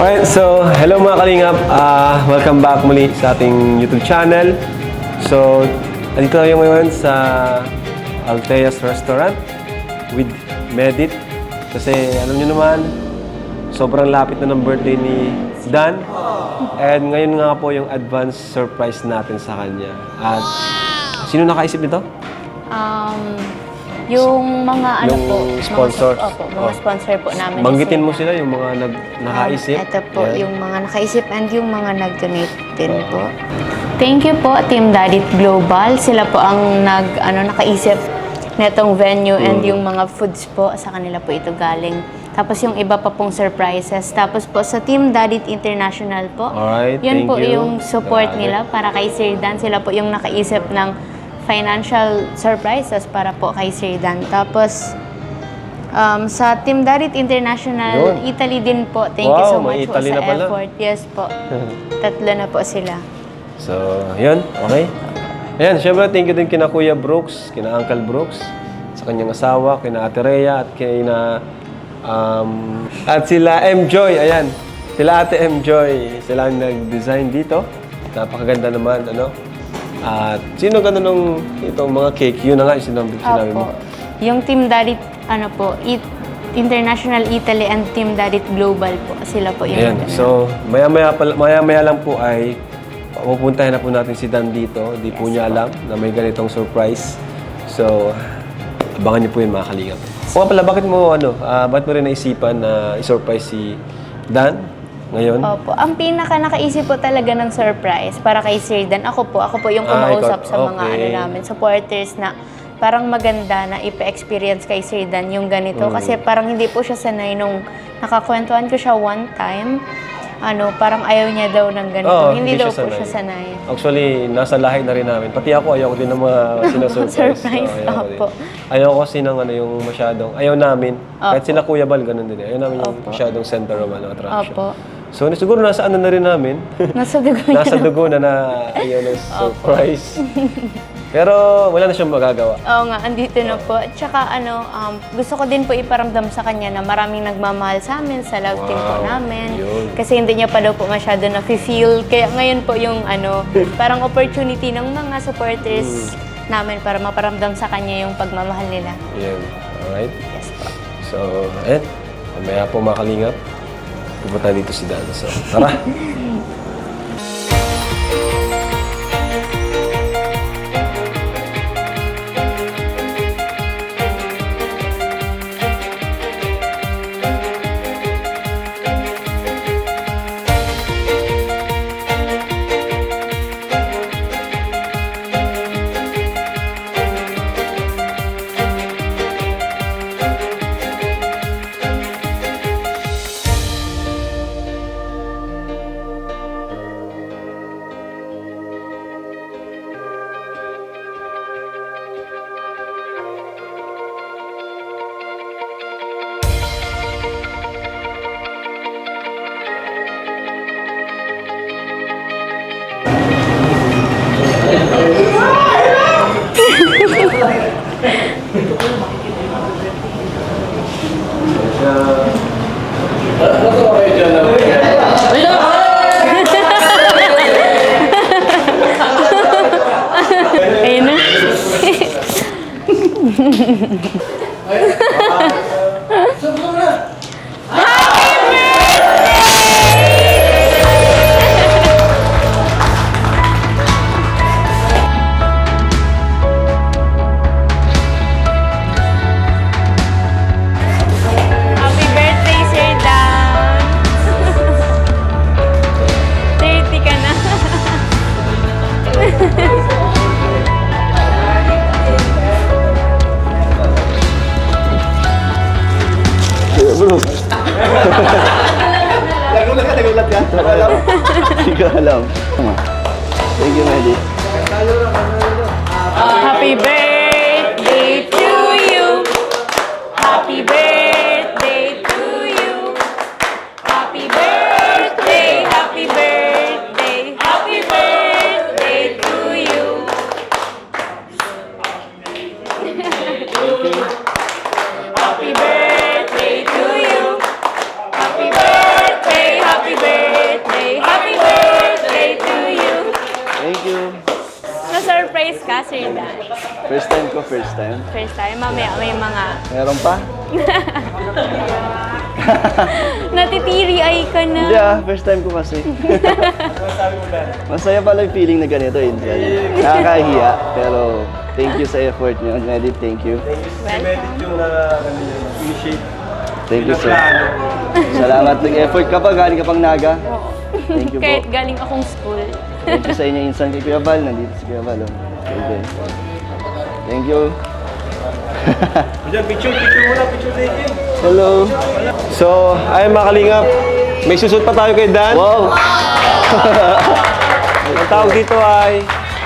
Alright, so hello mga kalingap. Welcome back muli sa ating YouTube channel. So, andito tayo ngayon sa Alteas Restaurant with Medit. Kasi alam nyo naman, sobrang lapit na ng birthday ni Dan. And ngayon nga po yung advance surprise natin sa kanya. At sino nakaisip nito? Yung mga ano Yung po, sponsors. mga sponsor po namin. Banggitin mo sila, yung mga nakaisip. Ito po, Yan. yung mga nakaisip and yung mga nag-donate din po. Thank you po, Team Dadit Global. Sila po ang nakaisip netong venue and yung mga foods po, sa kanila po ito galing. Tapos yung iba pa pong surprises. Tapos po sa Team Dadit International po, Alright, yun thank po you. yung support Grabe. nila para kay Sir Dan. Sila po yung nakaisip ng financial surprises para po kay Sir Dan. Tapos, sa Team Dadit International, Yun. Italy din po. Thank you so Wow, may much po Italy sa na pala. effort. Yes po. Tatlo na po sila. So, yun. Okay. Ayan, syempre thank you din kina Kuya Brooks, kina Uncle Brooks, sa kanyang asawa, kina Ate Rhea, at kina at sila M. Joy. Ayan. Sila Ate M. Joy. Sila ang nag-design dito. Napakaganda naman, ano. At sino ganda nung itong mga cake? Yun na nga yung sinabi mo. Opo. Yung Team Dadit, International Italy and Team Dadit Global po. Sila po yung Ayan. So, maya-maya lang po ay pupuntahin na po natin si Dan dito. Di po niya alam na may ganitong surprise. So, abangan niyo po yun mga kalingap. O pala, bakit mo rin naisipan na i-surprise si Dan ngayon? Opo. Ang pinaka nakaisip po talaga ng surprise para kay Sir Dan, ako po yung kumausap sa mga namin, supporters na parang maganda na ipa-experience kay Sir Dan yung ganito. Kasi parang hindi po siya sanay nung nakakwentuhan ko siya one time. Parang ayaw niya daw ng ganito. Hindi daw po siya sanay. Actually, nasa lahi na rin namin. Pati ako, ayaw ko din ng mga sinasurprise. Surprise, opo. Ayaw ko kasi ng yung masyadong, ayaw namin. Kahit sila Kuya Bal, ganun din. Ayaw namin yung masyadong center of attraction. Opo. So, siguro nasa na rin namin. Nasa dugo niya. Nasa dugo na ayaw ng surprise. Pero wala na siyang magagawa. Oo nga, andito na po. Tsaka gusto ko din po iparamdam sa kanya na maraming nagmamahal sa amin, sa love team po namin. Yun. Kasi hindi niya pa daw po masyado na-feel. Kaya ngayon po yung parang opportunity ng mga supporters namin para maparamdam sa kanya yung pagmamahal nila. Yan. Alright. Yes po. So, mamaya po mga kalingap. Pupunta dito si Dan. So, tara! Ayun na. Happy birthday, Sir Dan! 30 ka na. Nagulat ka? Hindi ko alam. Thank you, Medi. Happy birthday to you. Happy birthday to you. Happy birthday, happy birthday, happy birthday to you. Happy birthday to you. Happy birthday, happy Na-surprise ka, Sir Dan. First time ko, first time. First time, mamaya may mga Meron pa? natitiri-eye ka na. Hindi first time ko kasi. Masaya pala yung feeling na ganito, Insan. Nakakahiya, pero thank you sa effort niyo. Medit, thank you. Medit yung initiate. Thank you, sir. Salamat ng effort ka pa, galing ka pang Naga. Thank you po. Kahit galing akong school. Thank you sa inyo, Insan, kay Kuya Val. Nandito si Kuya Val. Thank you. Thank you. Diyan, picture muna, picture taking. Hello. So, ay mga kalingap, may susot pa tayo kay Dan. Wow. Ang tawag dito ay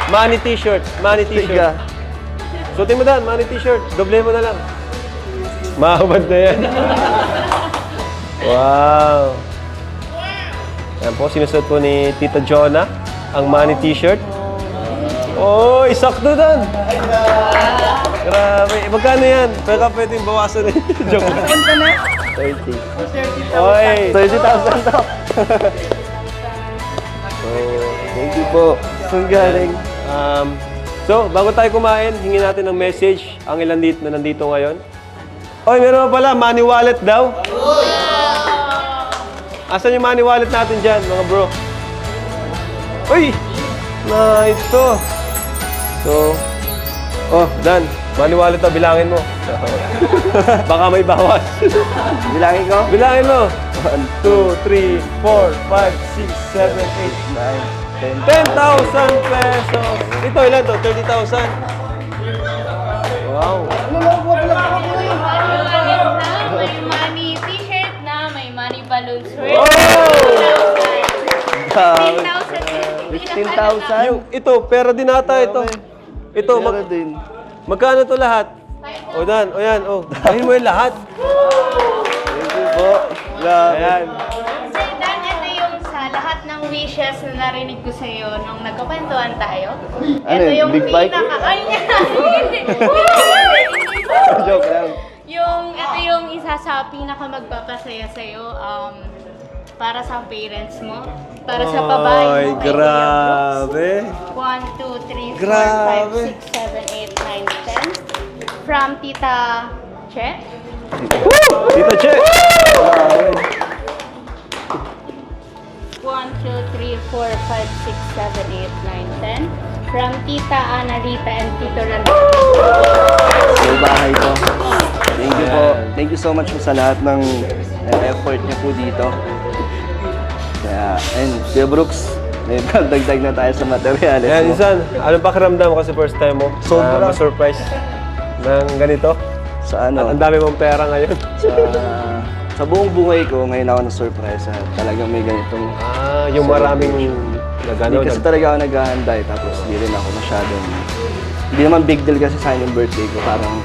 money t-shirt. Money t-shirt. Tiga. Suotin mo Dan, money t-shirt. Doble mo na lang. Mahabad na yan. Wow. Yan po, sinusot po ni Tita Jonah ang money t-shirt. Oy, sakto Dan. Grabe. Magkano yan? Pwede pwedeng bawasan eh. Joke lang. 30. Oy. 30,000 to. So, thank you po. Saan galing? So, bago tayo kumain, hingin natin ng message ang ilan dito na nandito ngayon. Oy, meron pa pala, money wallet daw. Asan yung money wallet natin dyan, mga bro? Uy! Nice to. So, Dan, money wallet to, bilangin mo. Baka may bawas. Bilangin ko? Bilangin mo. 1, 2, 3, 4, 5, 6, 7, 8, 9, 10,000 pesos. Ito, ilan to? 30,000? Wow. May money t-shirt na, may money balloons. Oh! 15,000? Yung, ito, pera din ata ito. Ito, Meron din. magkano to lahat? O Dan, o yan, o. Dahil mo yung lahat. Thank you po. Grabe. Ayan. Sir Dan, ito yung sa lahat ng wishes na narinig ko sa'yo nung nagkakwentuhan tayo. Ano Ito yun, yung big bike? Ay, hindi. Joke lang. Ito yung isa sa pinaka magpapasaya sa'yo para sa parents mo, para sa babae mo, Ay, kay Kuya grabe. Brooks. 1, 2, 3, 4, Grabe. 5, 6, 7, 8, 9, 10. From Tita Che. Tita Che. 1, 2, 3, 4, 5, 6, 7, 8, 9, 10. From Tita Analita and Tito Rando. Sa bahay po. Thank you po. Thank you so much po sa lahat ng effort niya po dito. Kaya, ayun, Kuya Brooks, may dagdag na tayo sa materials Ayan, mo. Insan, anong pakiramdam kasi first time mo? Sobra. Ma-surprise ng ganito? Sa ano? Ang dami mong pera ngayon. Sa buong buhay ko, ngayon ako na-surprise. Talagang may ganitong... Yung maraming nagano. Hindi kasi talaga ako naghahanda tapos hindi rin ako masyadong... Hindi naman big deal kasi sa akin yung birthday ko. Parang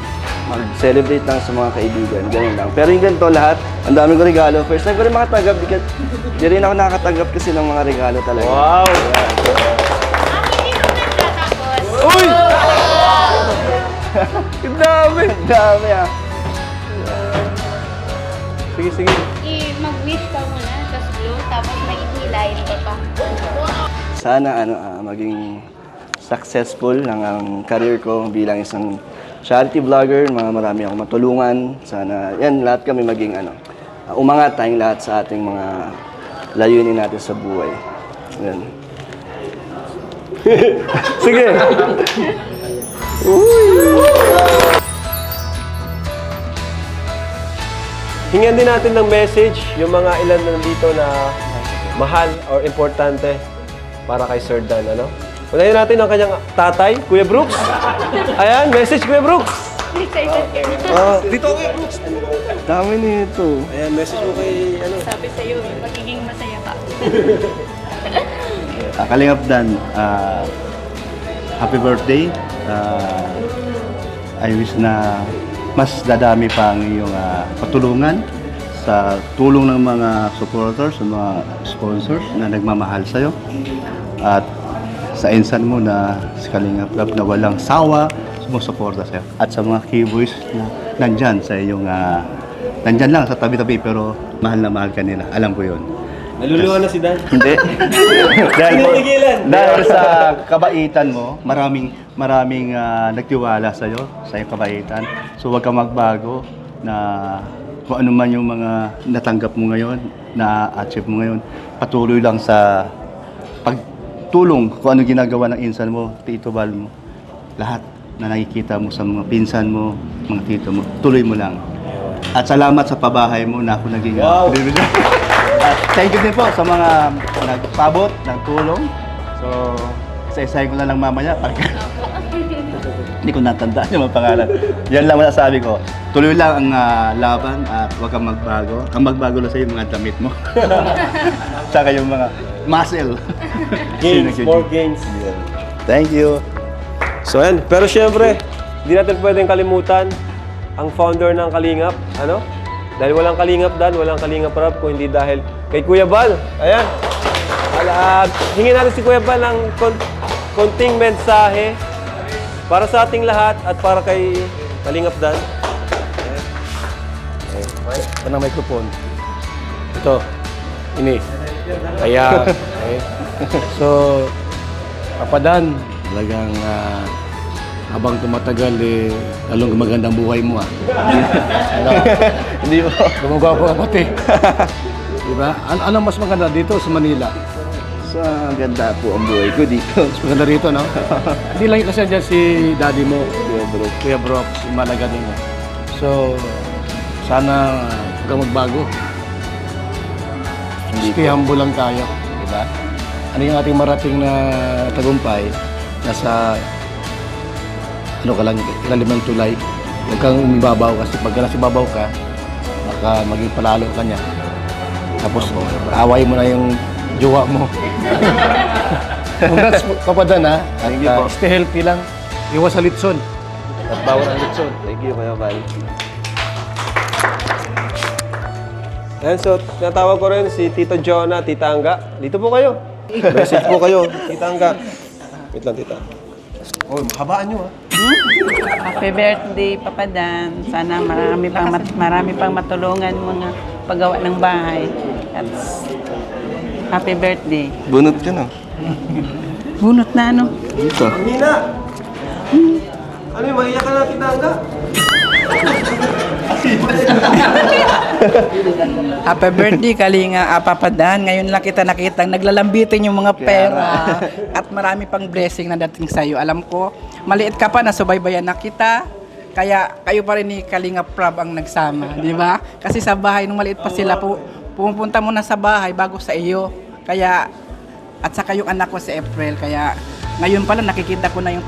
mag-celebrate lang sa mga kaibigan. Ganun lang. Pero yung ganito lahat, ang dami ko regalo. First time ko rin makatanggap because hindi rin ako nakakatanggap kasi ng mga regalo talaga. Wow! Hindi ko nagtatapos. Uy! Ang dami! Ang dami ah. Sige, sige. Mag-wish ka muna, tapos blow, tapos may hilayin ka pa. Sana maging successful ang career ko bilang isang charity vlogger. Marami akong matulungan. Sana yan, lahat kami maging umangat tayong lahat sa ating mga layunin natin sa buhay. Yan. Sige! Hingan din natin ng message yung mga ilan na nandito na mahal or importante para kay Sir Dan, ano? Unahin natin ang kanyang tatay, Kuya Brooks. Ayan, message Kuya Brooks. Excited ka. Dito Kuya Brooks. Dami nito. Ayan, message mo kay, Sabi sa'yo, magiging masaya ka. Kalingap Dan, happy birthday. I wish na mas dadami pa ang iyong patulungan sa tulong ng mga supporters, sa mga sponsors na nagmamahal sa'yo. At sa insan mo na si Kalingap Rab na walang sawa sumusuporta sa'yo. At sa mga keyboys na nandyan sa iyong, nandyan lang sa tabi-tabi pero mahal na mahal ka nila. Alam ko yun. Naluluha na si Dan. Hindi. Pinigilan. dahil sa kabaitan mo, maraming nagtiwala sa iyo, sa iyong kabaitan. So huwag kang magbago na kung ano man yung mga natanggap mo ngayon, na-achieve mo ngayon, patuloy lang sa pagtulong kung ano ginagawa ng insan mo, Tito Val mo. Lahat na nakikita mo sa mga pinsan mo, mga tito mo, tuloy mo lang. At salamat sa pabahay mo na ako naging privilege. At thank you din po sa mga nagpabot ng tulong. So, isa-isahin ko na lang mamaya. Hindi ko natandaan yung mga pangalan. Yan lang masasabi ko. Tuloy lang ang laban at huwag kang magbago. Ang magbago lang sa yung mga damit mo. Tsaka yung mga muscle. Gains, more gains. Thank you. So yan, pero syempre, hindi natin pwedeng kalimutan ang founder ng Kalingap, ano? Dahil walang Kalingap Dan, walang Kalingap Rap, kung hindi dahil kay Kuya Bal. Ayan. Hingin natin si Kuya Bal ng konting mensahe para sa ating lahat at para kay Kalingap Dan. Ito ng microphone. Ito. Ini. Kaya, okay. So, Papadan, talagang habang tumatagal, lalong gumaganda ang buhay mo. Ano? Hindi po. Gumagawa ka pati. Diba? Ano mas maganda dito sa Manila? So, ang ganda po ang buhay ko dito. Mas maganda rito, no? Hindi lang kasi dyan si daddy mo, Kuya bro. Kuya Brock, si Malaga din. So, sana huwag kang magbago. Stay humble lang tayo, di ba? Ano yung ating marating na tagumpay? Nasa, ano ka lang, ilalim ng tulay. Huwag kang umibabaw kasi pag nasa ibabaw ka, baka maging palalo ka niya. Tapos, away mo na yung jowa mo. Congrats, Papadan, ha? At Thank you po. stay healthy lang. Iwas sa litson. At bawal ang litson. Thank you, Kuya Val. Ayan, so tinatawag ko rin si Tito Jonah, Tita Angga. Dito po kayo. Message po kayo, Tita Angga. Wait lang, Tita. Oh, habaan nyo, ha? Happy birthday, Papa Dan. Sana marami pang matulungan mga paggawa ng bahay. At happy birthday. Bunot ka na. Bunot na ano? Dito. Nina! Ano yung maiyak ka na, Tita Angga? Happy birthday, Kalinga, Papa Dan. Ngayon lang kita nakita naglalambitin yung mga pera at marami pang blessing na dating sa'yo. Alam ko, maliit ka pa, nasubaybayan na kita. Kaya kayo pa rin ni Kalinga Prab ang nagsama, di ba? Kasi sa bahay, nung maliit pa sila, pumupunta muna sa bahay bago sa iyo. Kaya, at saka yung anak ko si April. Kaya, ngayon pala nakikita ko na yung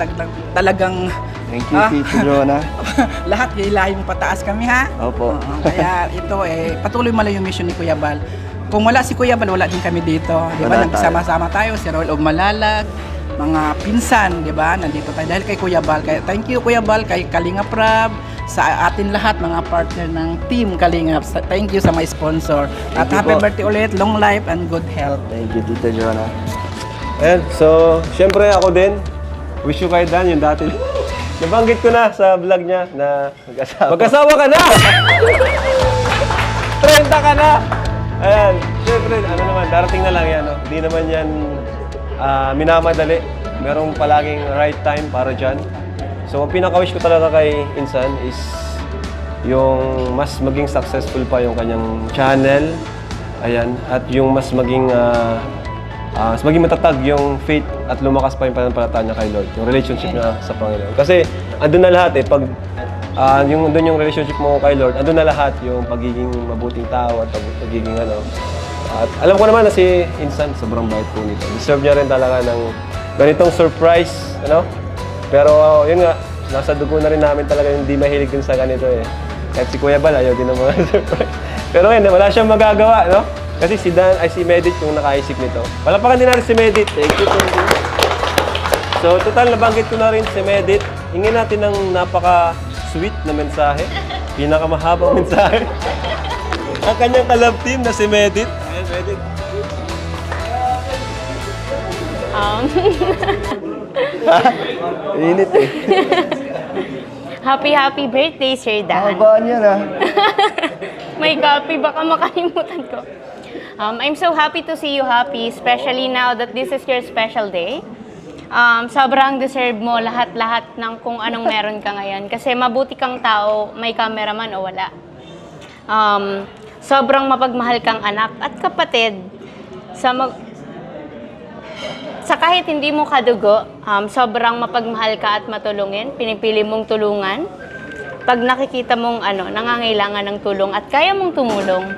talagang Thank you, Tito Jonah. lahat hilahin mo pataas kami, ha? Opo. Oo, kaya ito patuloy malayo yung mission ni Kuya Bal. Kung wala si Kuya Bal, wala din kami dito. Di ba? Wala Nagsama-sama tayo, si Roel of Malalag, mga pinsan, di ba? Nandito tayo dahil kay Kuya Bal. Kaya thank you Kuya Bal, kay Kalinga Prab, sa atin lahat, mga partner ng team Kalinga. Thank you sa mga sponsor. At you happy po. birthday ulit, long life and good health. Thank you, Tito Jonah. Ayan, so, syempre ako din. Wish you kay Dan, yung dati. Nabanggit ko na sa vlog niya na magkasawa ka na! 30 ka na! Ayan, syempre, ano naman, darating na lang yan. No? Hindi naman yan minamadali. Merong palaging right time para dyan. So, ang pinaka-wish ko talaga kay Insan is yung mas maging successful pa yung kanyang channel. Ayan, at yung mas maging matatag yung faith at lumakas pa yung pananampalataya niya kay Lord. Yung relationship niya sa Panginoon. Kasi andun na lahat pag yung relationship mo kay Lord, andun na lahat yung pagiging mabuting tao at pagiging ano. At alam ko naman na si Insan, sobrang bait po nito. Deserve niya rin talaga ng ganitong surprise, ano? Pero yun nga, nasa dugo na rin namin talaga yung di mahilig din sa ganito Kahit si Kuya Bal, ayaw din ng mga surprise. Pero yun, wala siyang magagawa, no? Kasi si Medit yung nakaisip nito. Palapakan din natin si Medit. Thank you. So, total, nabanggit ko na rin si Medit. Hingin natin ng napaka-sweet na mensahe. Pinakamahabang mensahe. Ang kanyang kalab team na si Medit. Ayan, Medit. Init Happy birthday, Sir Dan. Habaan yan, May copy, baka makalimutan ko. I'm so happy to see you happy, especially now that this is your special day. Sobrang deserve mo lahat-lahat ng kung anong meron ka ngayon. Kasi mabuti kang tao, may cameraman o wala. Sobrang mapagmahal kang anak at kapatid. Sa kahit hindi mo kadugo, sobrang mapagmahal ka at matulungin. Pinipili mong tulungan. Pag nakikita mong nangangailangan ng tulong at kaya mong tumulong,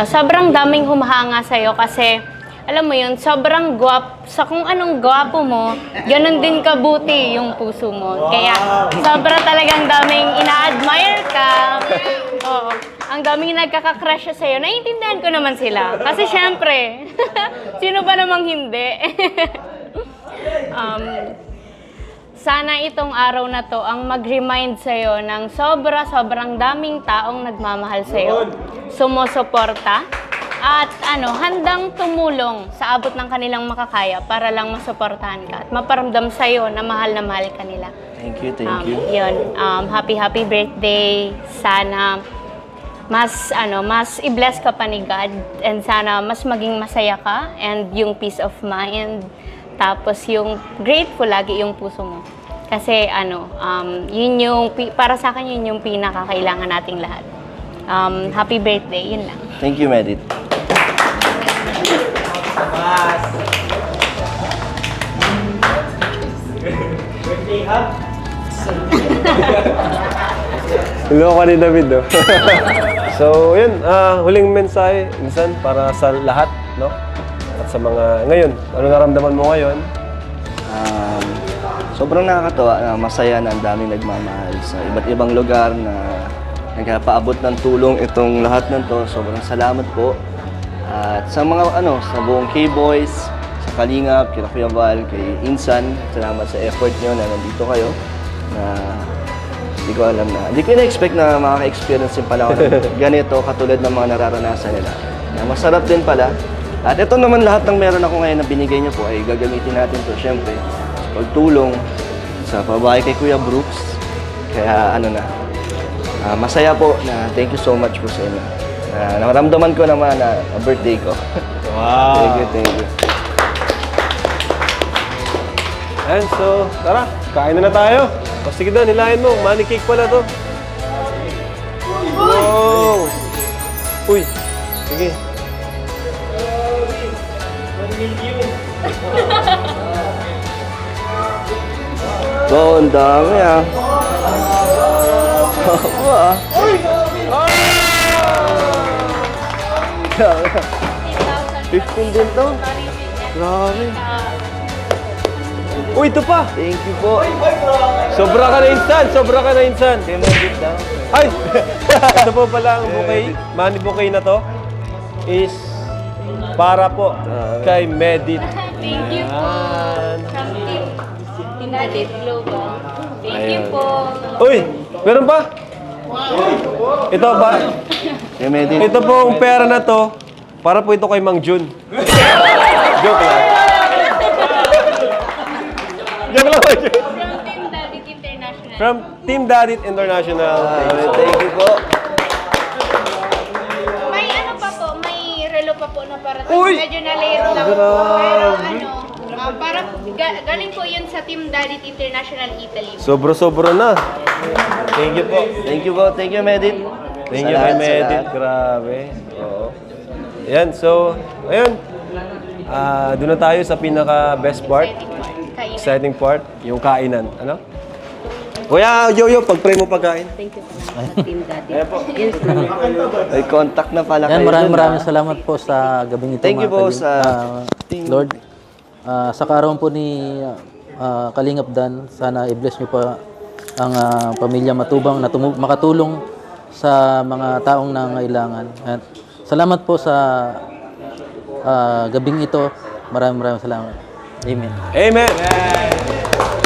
sobrang daming humahanga sa'yo kasi, alam mo yun, sobrang sa kung anong gwapo mo, ganun din kabuti yung puso mo. Kaya, talagang daming ina-admire ka. Oo. Ang daming nagkaka-crush sa'yo. Naiintindihan ko naman sila. Kasi syempre, sino ba namang hindi? Sana itong araw na to ang mag-remind sa'yo ng sobrang daming taong nagmamahal sa'yo, sumusuporta, at handang tumulong sa abot ng kanilang makakaya para lang masuportahan ka at maparamdam sa'yo na mahal ka nila. Thank you. Yun, happy birthday. Sana mas i-bless ka pa ni God and sana mas maging masaya ka and yung peace of mind. Tapos yung grateful lagi yung puso mo. Kasi yun yung, para sa akin yun yung pinakakailangan nating lahat. Happy birthday, yun lang. Thank you, Medit. Loko ni David, no? So, yun, huling mensahe, minsan, para sa lahat, no? At sa mga, ngayon, ano naramdaman mo ngayon? Sobrang nakakatawa na masaya na ang daming nagmamahal sa iba't ibang lugar na nagpaabot ng tulong itong lahat ng to. Sobrang salamat po. At sa mga sa buong K-Boys, sa Kalingap, kay Kuya Val, kay Insan, salamat sa effort nyo na nandito kayo. Na hindi ko na-expect na makaka-experience din pala ako ng ganito katulad ng mga nararanasan nila. Na masarap din pala. At ito naman lahat ng meron ako ngayon na binigay niyo po ay gagamitin natin to syempre sa pagtulong sa pabahay kay Kuya Brooks. Kaya masaya po na thank you so much po sa inyo. Naramdaman ko naman na birthday ko. Wow! Thank you. And so, tara, kain na tayo. O sige na, nilayan mo. Money cake pala to. Wow! Uy, sige. Wow, ang dami ah. Oo ah. Grabe. 15 din to. Grabe. Uy, ito pa! Thank you po. Sobra ka na insan! Payment daw. Ay! Ito po pala ang bouquet. Money bouquet na to is para po kay Medit. Thank you po. From Team Dadit Global. Thank you po. Uy! Meron pa? Ito ba? Kay Medit. Ito po ang pera na to para po ito kay Mang Jun. Joke lang. Joke lang. From Team Dadit International. From Team Dadit International. Thank you po. May may relo pa po na para Uy! medyo na-late lang po. Pero para galing po yun sa Team Dadit International Italy. Sobra-sobra na. Thank you po. Thank you po. Thank you, Medit. Thank you kay Medit. Grabe. Oo. Ayan, so, ayun. Doon na tayo sa pinaka-best part. Exciting part, yung kainan. Ano? Kuya, Yo, pag-pray mo pagkain. Thank you po, Team Daddy. Ayan po. May contact na pala Yan, kayo. maraming salamat po sa gabing ito. Thank you mga po Kaling- sa Lord, sa kaarawan po ni Kalingap Dan, sana i-bless niyo pa ang pamilya Matubang na makatulong sa mga taong nangailangan. At salamat po sa gabing ito. Maraming salamat. Amen. Amen!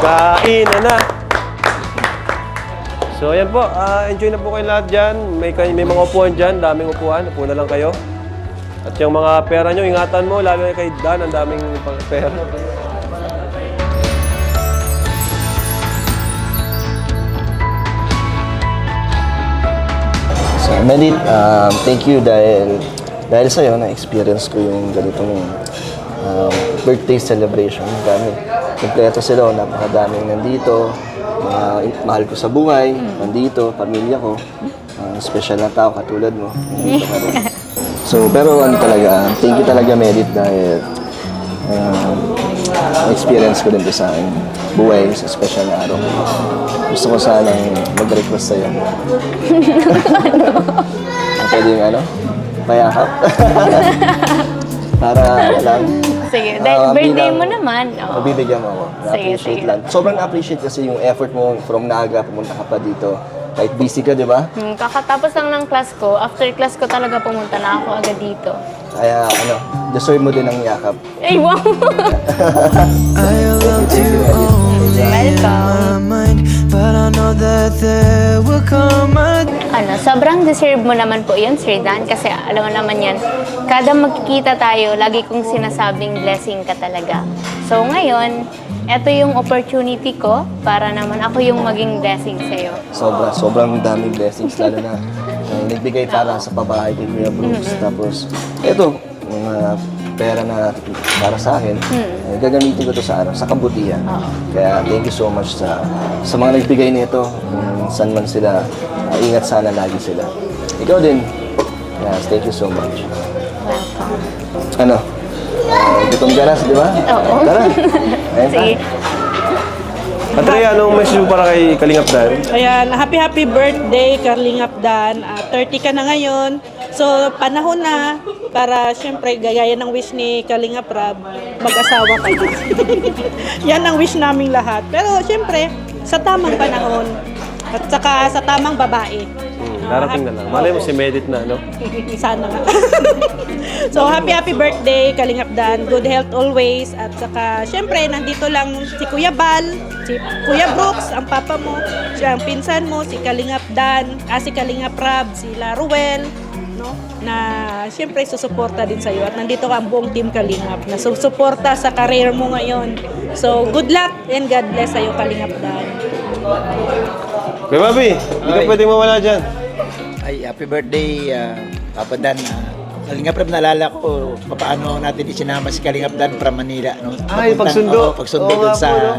Kainan na! So, ayan po. Enjoy na po kayo lahat dyan. May mga upuan dyan. Daming upuan. Upo na lang kayo. At yung mga pera nyo, ingatan mo. Lalo na kay Dan, ang daming pera. Medit, thank you dahil sa'yo na-experience ko yung ganitong birthday celebration. Dami. Kompleto sila, napakadaming nandito. Mahal ko sa buhay, nandito, pamilya ko. Special na tao katulad mo. Nandito ka rin. So, pero talaga, thank you talaga Medit dahil experience ko din sa aking buhay sa special na araw. Gusto ko sanang mag-request sa'yo. Pwede yung payakap. Para lang. Sige, dahil birthday mo naman. Oo. Mabibigyan mo ako. Sige, Na-appreciate sige. lang. Sobrang appreciate kasi yung effort mo from Naga, pumunta ka pa dito. Kahit busy ka, di ba? Kakatapos lang ng class ko, after class ko talaga pumunta na ako agad dito. Kaya deserve mo din ang yakap. Ay, wow! Welcome! Sobrang deserve mo naman po yun, Sir Dan, kasi alam mo naman yan, kada magkikita tayo, lagi kong sinasabing blessing ka talaga. So ngayon, eto yung opportunity ko para naman ako yung maging blessing sa'yo. Sobrang daming blessings, lalo na nagbigay para sa pabahay kay Kuya Brooks. Tapos, eto, mga pera na para sa akin, gagamitin ko to sa kabutihan. Kaya thank you so much sa mga nagbigay nito. Saan man sila, ingat sana lagi sila. Ikaw din. Yes, thank you so much. Welcome. Gutom ka na, di ba? Oo. Tara. Ayun ta. Sige. Andrea, anong message mo para kay Kalingap Dan? Ayan, happy birthday, Kalingap Dan. 30 ka na ngayon. So, panahon na para syempre gaya ng wish ni Kalingap Rab, mag-asawa kayo. Yan ang wish naming lahat. Pero syempre, sa tamang panahon at saka sa tamang babae. Darating na lang. Malay mo si Medit na, no? Sana nga. So, happy birthday, Kalingap Dan. Good health always. At saka, syempre, nandito lang si Kuya Bal, si Kuya Brooks, ang papa mo, siya ang pinsan mo, si Kalingap Dan, si Kalingap Rab, si Laruel, no? Na syempre susuporta din sa'yo. At nandito ka ang buong team Kalingap na susuporta sa career mo ngayon. So, good luck and God bless sa'yo, Kalingap Dan. Kuya Bobby, hindi ka pwedeng mawala dyan. Ay, happy birthday, Papa Dan. Kalingap Rab, naalala ko paano natin isinama si Kalingap Dan from Manila. No? Ay, pagsundo. Pagsundo Oo dun nga sa... po, no?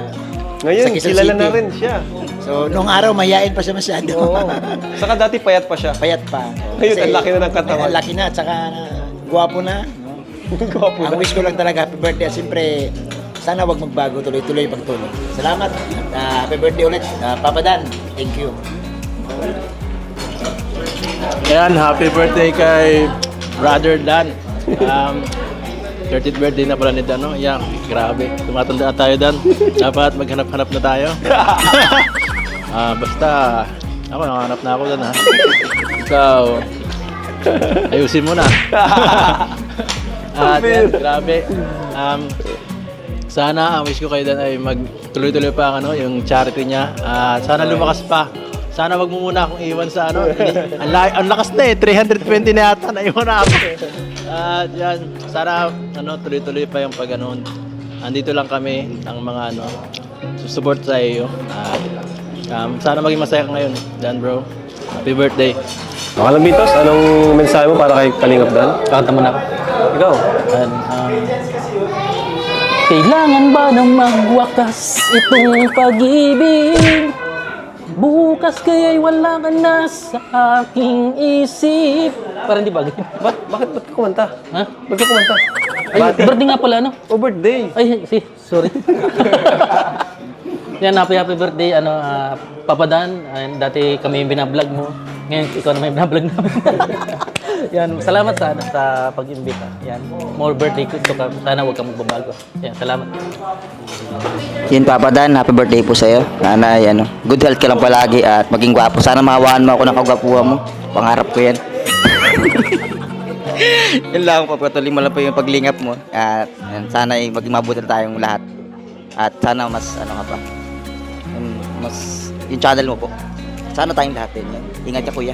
Ngayon, sa Quezon kilala City. na rin siya. So, nung araw, mayayain pa siya masyado. Oo. Saka dati payat pa siya. Payat pa. Ngayon, ang laki na ng katawan. Ang laki na, at saka guwapo na. No? Gwapo Ang na. wish ko lang talaga, happy birthday. Siyempre, sana wag magbago, tuloy-tuloy pagtulong. Salamat. Happy birthday ulit, Papa Dan. Thank you. Ayan, happy birthday kay Brother Dan. 30th birthday na pala ni Dan, no? Ayan, grabe. Tumatanda na tayo, Dan. Dapat maghanap-hanap na tayo. Basta, ako nakahanap na ako, Dan, ha? Ikaw, ayusin mo na. At yan, grabe. Sana, ang wish ko kayo, Dan, ay magtuloy-tuloy pa ang yung charity niya. Sana lumakas pa. Sana wag mo muna akong iwan sa ang lakas na 320 na yata, naiwan na ako. Yan, sana tuloy-tuloy pa yung andito lang kami ang mga support sa iyo. Sana maging masaya ka ngayon, Dan bro. Happy birthday. Mga Lambitos, anong mensahe mo para kay Kalingap Dan? Kanta mo na ako. Ikaw. Kailangan ba nang magwakas itong pag-ibig? Bukas kaya'y wala ka na sa aking isip. Parang di ba? Bakit ka kumanta? Ha? Ba't ka kumanta? Ay, birthday nga pala, no? Oh, birthday. Ay, sorry. Yan, happy birthday, Papa Dan. Dati kami yung binablog mo. Ngayon, ikaw naman yung binablog namin. Yan, salamat sa pag-imbita. Yan, more birthday ko. Sana huwag kang magbabago. Yan, salamat. Yun, Papa Dan, happy birthday po sa'yo. Sana, good health ka lang palagi at maging gwapo. Sana mawaan mo ako ng kagwapuhan mo. Pangarap ko yan. Yun lang, papatuloy mo lang po yung paglingap mo. At sana maging mabuti tayong lahat. At sana mas, yung channel mo po. Sana tayong lahat din. Ingat ka, kuya.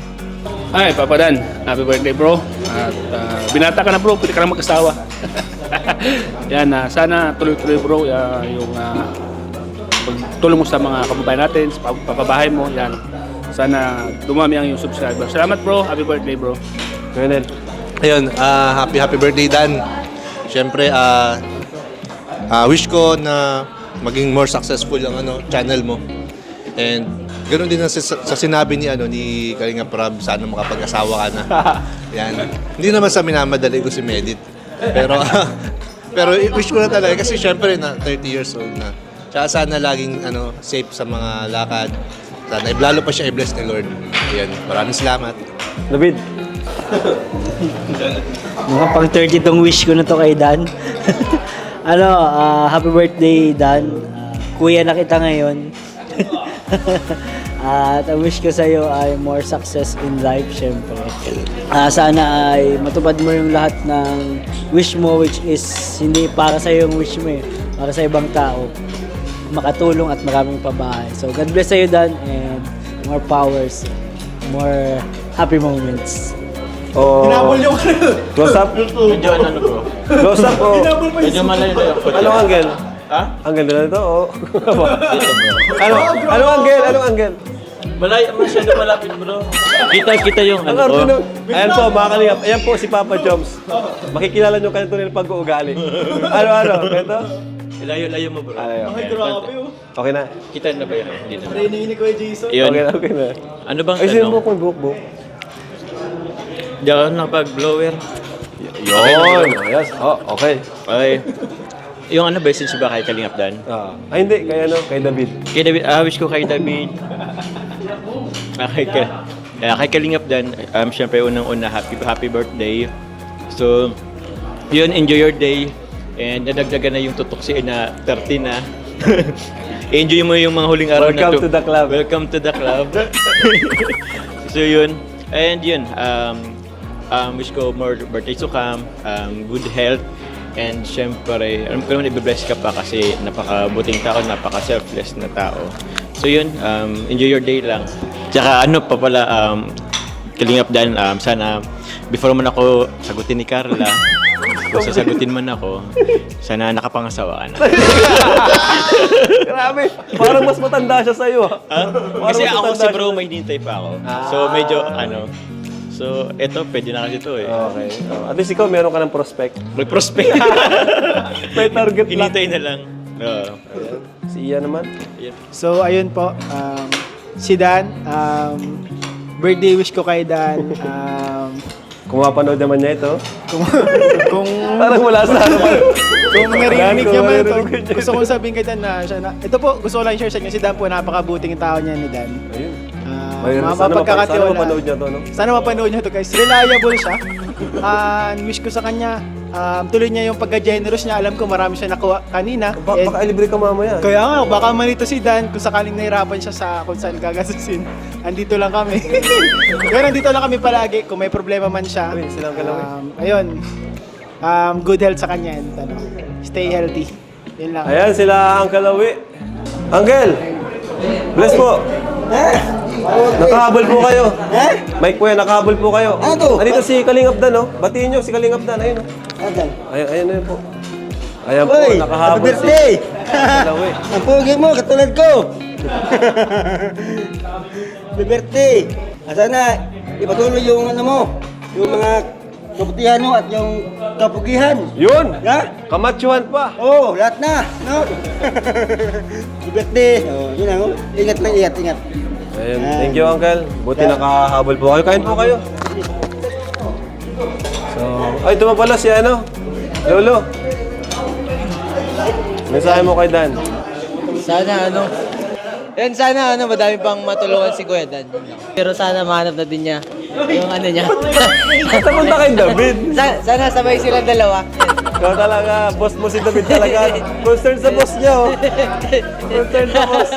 Hi, Papa Dan. Happy birthday, bro. At binata ka na, bro. Pwede ka na mag-asawa. Yan, sana tuloy-tuloy, bro, yung pagtulong mo sa mga kababayan natin, sa papabahay mo. Yan. sana dumami ang yung subscriber. Salamat bro, happy birthday bro. Colonel. Ayun, happy birthday Dan. Siyempre, wish ko na maging more successful ang channel mo. And ganoon din sa sinabi ni Kalinga Prab, sana makapag-asawa ka na. Yan. Hindi naman sa minamadali ko si Medit. Pero wish ko na talaga kasi siyempre na 30 years old na. Tsaka sana laging safe sa mga lakad. Sana lalo pa siya i-bless ni Lord. Ayan, maraming salamat. David. Mga pang 30 tong wish ko na to kay Dan. Happy birthday Dan. Kuya na kita ngayon. At ang wish ko sa'yo ay more success in life, syempre. Sana ay matupad mo yung lahat ng wish mo, which is hindi para sa'yo yung wish mo para sa ibang tao. Makatulong at maraming pabahay. So God bless sa'yo Dan and more powers, more happy moments. Close up? Medyo bro. Close up o? Medyo malayo na yung Anong angle? Ha? Angle na ito o? Dito bro. Anong angle? Anong angle? Malayo, masyado malapit bro. Kita yung Ayan po, mga kalingap. Ayan po si Papa Joms. Makikilala nyo kanito nila pag-uugali. Ano? Ganito? Layo mo bro. Okay na. Kita na ba yun? Hindi na. Yun. Okay na. Ano bang Ay, sino mo kung buhok? Di ako nakapag-blower. Yun. Yes. Okay. Okay. Yung message ba kay Kalingap Dan? Ay, hindi. Kay David. Kay David, wish ko kay David. Kay Kalingap Dan, syempre unang-una, happy birthday. So, yun, enjoy your day. And nadagdagan na yung tutuksiin na 30 na. Enjoy mo yung mga huling araw na Welcome to the club. Welcome to the club. So yun. And yun, wish ko more birthdays to come, good health, and syempre, alam ko naman i-bless ka pa kasi napakabuting tao, napaka-selfless na tao. So yun, enjoy your day lang. Tsaka Kalingap Dan, sana before man ako sagutin ni Carla, kung sasagutin man ako, sana nakapangasawa ka na. Grabe, parang mas matanda siya sa'yo. Kasi ako si bro, may hinintay pa ako. So medyo so eto, pwede na kasi ito eh. Okay. At least ikaw, meron ka ng prospect. May prospect. May target lang. Hinintay na lang. Si Ian naman. So ayun po, si Dan, birthday wish ko kay Dan. Kung mapanood naman niya ito. Kung Parang wala sa kung narinig niya man ito, gusto kong sabihin kay Dan na siya na, ito po, gusto ko lang share sa inyo, si Dan po, napakabuting tao niya ni Dan. Ayun. Sana mapanood niya to, no? Sana mapanood niya to guys. Reliable siya. Wish ko sa kanya, tuloy niya yung pagka-generous niya. Alam ko marami siya nakuha kanina. Baka libre ka mamaya. Kaya nga, baka manito si Dan kung sakaling nahirapan siya sa kung saan gagastusin. Andito lang kami. Pero andito lang kami palagi. Kung may problema man siya. Ayun. Good health sa kanya. And, stay healthy. Yun lang. Ayan sila, Uncle Awi. Uncle! Bless po! Nakahabol po kayo. Mike Kuya, nakahabol po kayo. Nandito si Kalingap Dan, no? Batiin nyo si Kalingap Dan. Ayun, no? Ayan na yun po. Ayan po, nakahabol si Uncle Awi. Ang pugi mo, katulad ko. Happy birthday. Sana ipatuloy yung yung mga kabutihan mo at yung kapugihan. Yun! Kamatyuhan pa. Oo, lahat na. No? Happy birthday. Yun lang. Ingat lang, ingat. Ayun, thank you, Uncle. Buti nakahabol po kayo. Kain po kayo. So, ay, ito pala si Lolo. Mensahe mo kay Dan. Sana madami pang matulungan si Kuya Dan. Pero sana mahanap na din niya yung niya. Punta kay David. Sana sabay silang dalawa. Ikaw talaga, boss mo si David talaga. Concern sa boss niya, oh. Concern sa boss.